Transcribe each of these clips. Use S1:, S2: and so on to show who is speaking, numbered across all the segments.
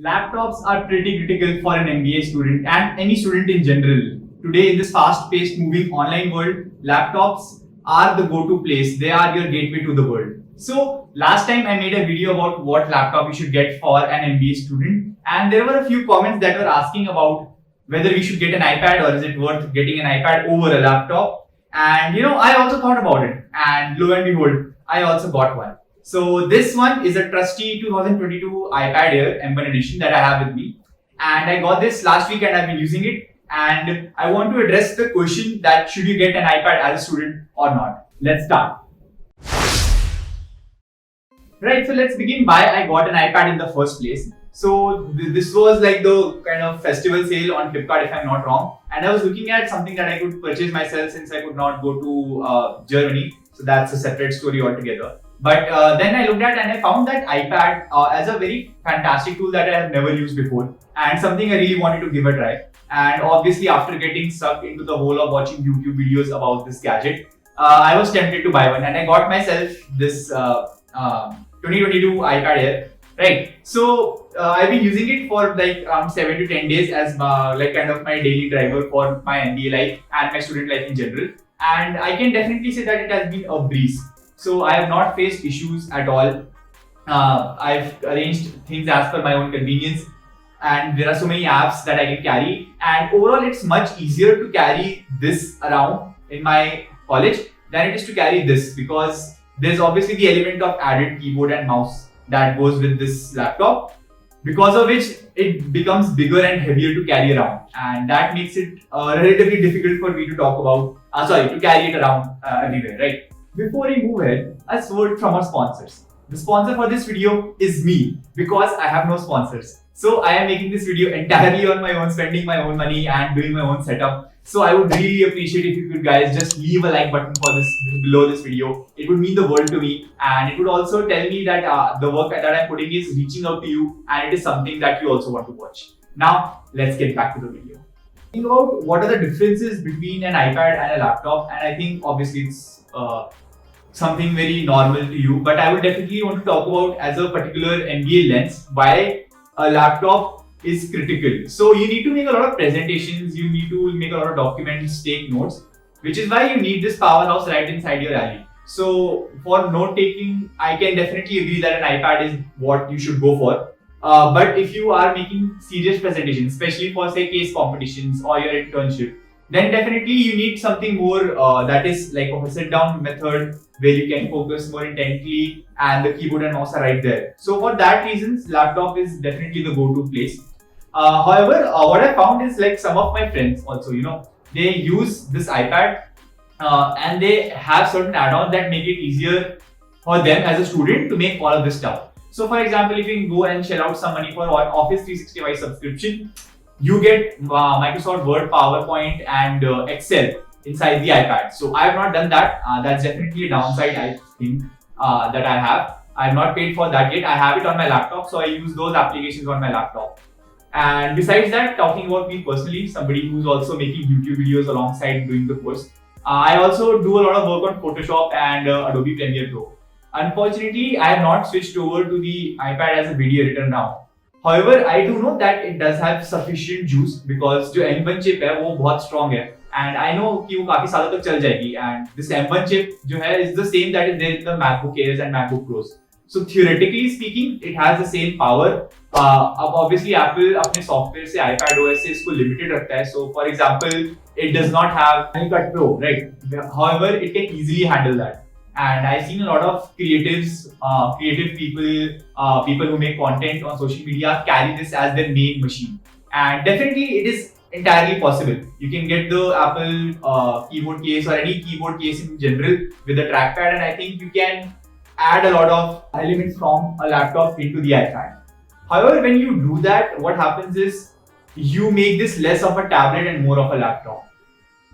S1: Laptops are pretty critical for an MBA student and any student in general. Today, in this fast-paced, moving online world, laptops are the go-to place. They are your gateway to the world. So, last time I made a video about what laptop you should get for an MBA student, and there were a few comments that were asking about whether we should get an iPad or is it worth getting an iPad over a laptop. And I also thought about it, and lo and behold, I also got one. So this one is a trusty 2022 iPad Air M1 edition that I have with me, and I got this last week and I've been using it. And I want to address the question that should you get an iPad as a student or not. Let's start. Right, so let's begin why I got an iPad in the first place. So this was like the kind of festival sale on Flipkart, if I'm not wrong. And I was looking at something that I could purchase myself since I could not go to Germany. So that's a separate story altogether. But then I looked at and I found that iPad as a very fantastic tool that I have never used before and something I really wanted to give a try. And obviously after getting sucked into the whole of watching YouTube videos about this gadget, I was tempted to buy one and I got myself this 2022 iPad Air. Right. So I've been using it for like around 7 to 10 days as like kind of my daily driver for my MBA life and my student life in general. And I can definitely say that it has been a breeze. So I have not faced issues at all. I've arranged things as per my own convenience, and there are so many apps that I can carry. And overall, it's much easier to carry this around in my college than it is to carry this, because there's obviously the element of added keyboard and mouse that goes with this laptop, because of which it becomes bigger and heavier to carry around, and that makes it relatively difficult for me to to carry it around everywhere, right? Before we move ahead, a word from our sponsors. The sponsor for this video is me, because I have no sponsors. So I am making this video entirely on my own, spending my own money and doing my own setup. So I would really appreciate if you could guys just leave a like button for this below this video. It would mean the world to me, and it would also tell me that the work that I'm putting is reaching out to you and it is something that you also want to watch. Now let's get back to the video. Think about what are the differences between an iPad and a laptop, and I think obviously it's something very normal to you, but I would definitely want to talk about as a particular MBA lens why a laptop is critical. So you need to make a lot of presentations, you need to make a lot of documents, take notes, which is why you need this powerhouse right inside your alley. So for note taking, I can definitely agree that an iPad is what you should go for. But if you are making serious presentations, especially for say case competitions or your internship, then definitely you need something more that is like a sit down method where you can focus more intently and the keyboard and mouse are right there. So for that reasons, laptop is definitely the go-to place. However, what I found is like some of my friends also, they use this iPad and they have certain add-ons that make it easier for them as a student to make all of this stuff. So for example, if you can go and shell out some money for an Office 365 subscription, you get Microsoft Word, PowerPoint and Excel inside the iPad. So I have not done that. That's definitely a downside I think that I have. I have not paid for that yet. I have it on my laptop, so I use those applications on my laptop. And besides that, talking about me personally, somebody who's also making YouTube videos alongside doing the course, I also do a lot of work on Photoshop and Adobe Premiere Pro. Unfortunately, I have not switched over to the iPad as a video editor now. However, I do know that it does have sufficient juice because जो M1 chip है वो बहुत strong है, and I know कि वो काफी सालों तक चल जाएगी. And this M1 chip जो है is the same that is there in the MacBook Airs and MacBook Pros. So theoretically speaking, it has the same power. अब obviously Apple अपने software से iPad OS से इसको limited रखता है. So for example, it does not have Final Cut Pro, right? However, it can easily handle that. And I've seen a lot of creative people, people who make content on social media carry this as their main machine. And definitely it is entirely possible. You can get the Apple keyboard case or any keyboard case in general with a trackpad, and I think you can add a lot of elements from a laptop into the iPad. However, when you do that, what happens is you make this less of a tablet and more of a laptop.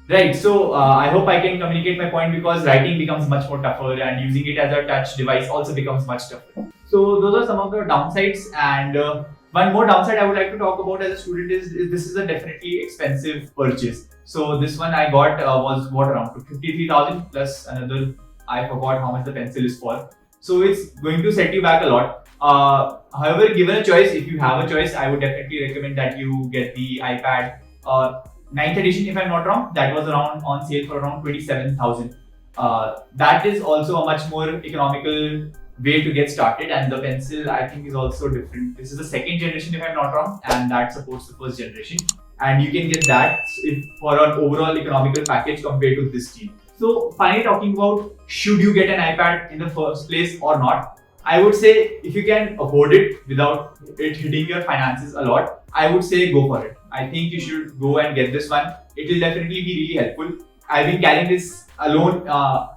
S1: Right, so I hope I can communicate my point, because writing becomes much more tougher and using it as a touch device also becomes much tougher. So those are some of the downsides, and one more downside I would like to talk about as a student is this is a definitely expensive purchase. So this one I got was what, around 53,000 plus another, I forgot how much the pencil is for. So it's going to set you back a lot. However, given a choice, if you have a choice, I would definitely recommend that you get the iPad 9th edition, if I'm not wrong. That was around on sale for around 27,000. That is also a much more economical way to get started, and the pencil I think is also different. This is the second generation, if I'm not wrong, and that supports the first generation. And you can get that if for an overall economical package compared to this team. So finally, talking about should you get an iPad in the first place or not, I would say if you can afford it without it hitting your finances a lot, I would say go for it. I think you should go and get this one. It will definitely be really helpful. I've been carrying this alone,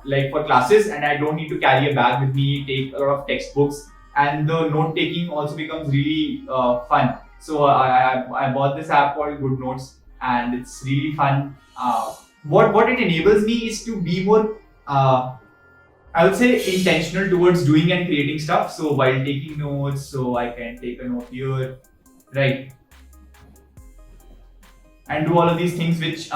S1: like for classes, and I don't need to carry a bag with me, take a lot of textbooks, and the note taking also becomes really fun. So I bought this app called Good Notes, and it's really fun. What it enables me is to be more, I would say, intentional towards doing and creating stuff. So while taking notes, so I can take a note here, right, and do all of these things which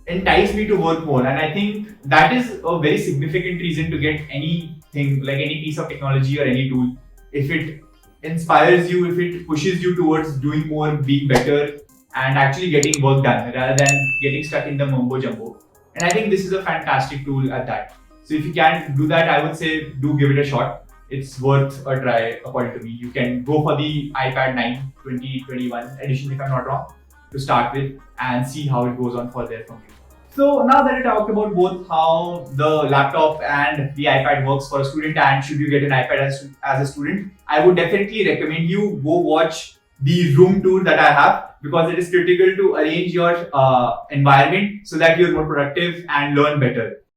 S1: entice me to work more. And I think that is a very significant reason to get anything, like any piece of technology or any tool. If it inspires you, if it pushes you towards doing more, being better, and actually getting work done rather than getting stuck in the mumbo jumbo. And I think this is a fantastic tool at that. So if you can do that, I would say do give it a shot. It's worth a try according to me. You can go for the iPad 9 2021 edition, if I'm not wrong, to start with, and see how it goes on further from you. So now that I talked about both how the laptop and the iPad works for a student and should you get an iPad as a student, I would definitely recommend you go watch the room tour that I have, because it is critical to arrange your environment so that you're more productive and learn better.